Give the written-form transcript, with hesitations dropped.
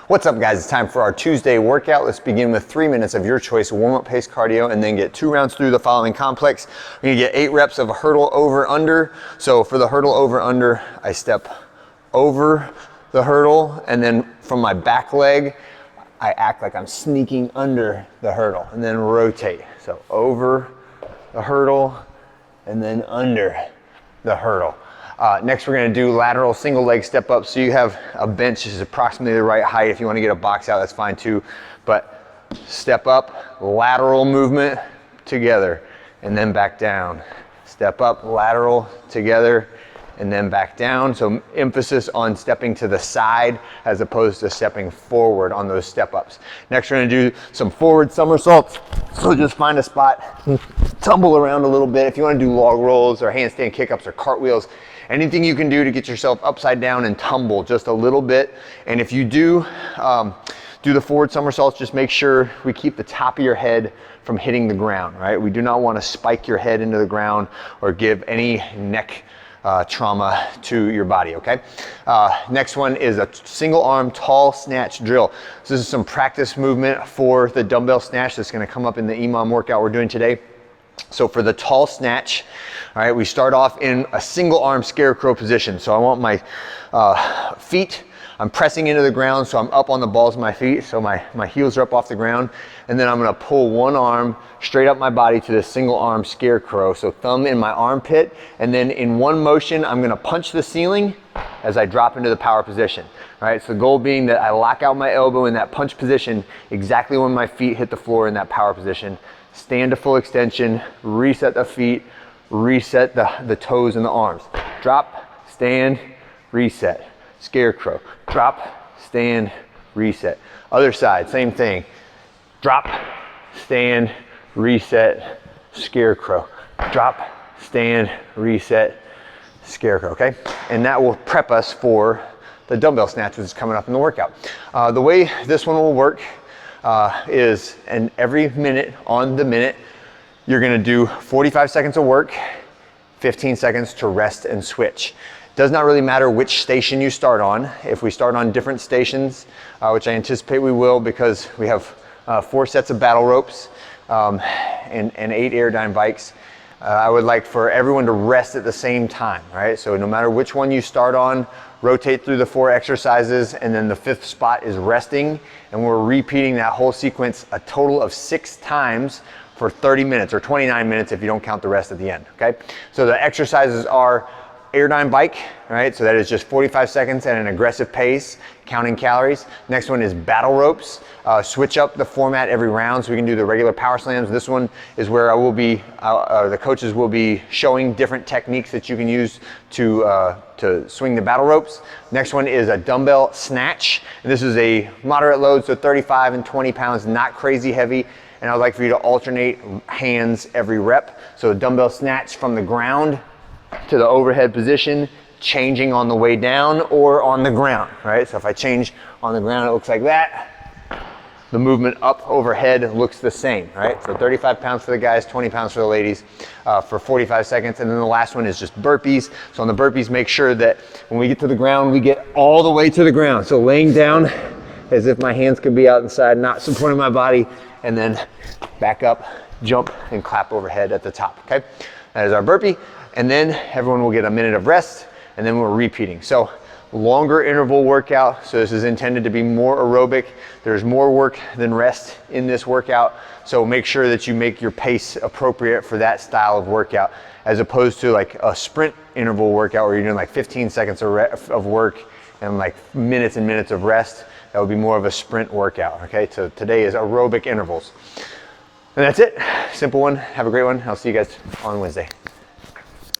What's up, guys? It's time for our Tuesday workout. Let's begin with 3 minutes of your choice warm-up pace cardio and then get 2 rounds through the following complex. We're gonna get 8 reps of a hurdle over under. So for the hurdle over under, I step over the hurdle, and then from my back leg, I act like I'm sneaking under the hurdle and then rotate. So over the hurdle and then under the hurdle. Next, we're gonna do lateral single leg step up. So you have a bench is approximately the right height. If you wanna get a box out, that's fine too. But step up, lateral movement together, and then back down. Step up, lateral together, and then back down. So emphasis on stepping to the side as opposed to stepping forward on those step ups. Next, we're gonna do some forward somersaults. So just find a spot, tumble around a little bit. If you wanna do log rolls or handstand kickups or cartwheels, anything you can do to get yourself upside down and tumble just a little bit. And if you do the forward somersaults, just make sure we keep the top of your head from hitting the ground, right? We do not want to spike your head into the ground or give any neck trauma to your body, okay? Next one is a single arm tall snatch drill. So this is some practice movement for the dumbbell snatch that's gonna come up in the EMOM workout we're doing today. So for the tall snatch, all right, we start off in a single arm scarecrow position. So I want my feet, I'm pressing into the ground, so I'm up on the balls of my feet, so my heels are up off the ground, and then I'm gonna pull one arm straight up my body to this single arm scarecrow. So thumb in my armpit, and then in one motion, I'm gonna punch the ceiling as I drop into the power position. All right, so the goal being that I lock out my elbow in that punch position exactly when my feet hit the floor in that power position. Stand to full extension, reset the feet, reset the toes and the arms. Drop, stand, reset. Scarecrow. Drop, stand, reset. Other side, same thing. Drop, stand, reset, scarecrow. Drop, stand, reset, scarecrow, okay? And that will prep us for the dumbbell snatch, which is coming up in the workout. The way this one will work is, and every minute on the minute, you're gonna do 45 seconds of work, 15 seconds to rest and switch. Does not really matter which station you start on. If we start on different stations, which I anticipate we will because we have 4 sets of battle ropes and 8 Airdyne bikes, I would like for everyone to rest at the same time, right? So no matter which one you start on, rotate through the 4 exercises, and then the 5th spot is resting, and we're repeating that whole sequence a total of 6 times for 30 minutes or 29 minutes if you don't count the rest at the end, okay? So the exercises are Airdyne bike, right? So that is just 45 seconds at an aggressive pace, counting calories. Next one is battle ropes. Switch up the format every round so we can do the regular power slams. This one is where I will be, the coaches will be showing different techniques that you can use to swing the battle ropes. Next one is a dumbbell snatch. And this is a moderate load, so 35 and 20 pounds, not crazy heavy. And I would like for you to alternate hands every rep. So a dumbbell snatch from the ground to the overhead position, changing on the way down or on the ground, right? So if I change on the ground, it looks like that. The movement up overhead looks the same, right? So 35 pounds for the guys, 20 pounds for the ladies for 45 seconds. And then the last one is just burpees. So on the burpees, make sure that when we get to the ground, we get all the way to the ground. So laying down as if my hands could be out inside, not supporting my body, and then back up, jump, and clap overhead at the top, okay? That is our burpee. And then everyone will get a minute of rest, and then we're repeating. So longer interval workout. So this is intended to be more aerobic. There's more work than rest in this workout. So make sure that you make your pace appropriate for that style of workout, as opposed to like a sprint interval workout where you're doing like 15 seconds of work and like minutes and minutes of rest. That would be more of a sprint workout, okay? So today is aerobic intervals. And that's it. Simple one. Have a great one. I'll see you guys on Wednesday.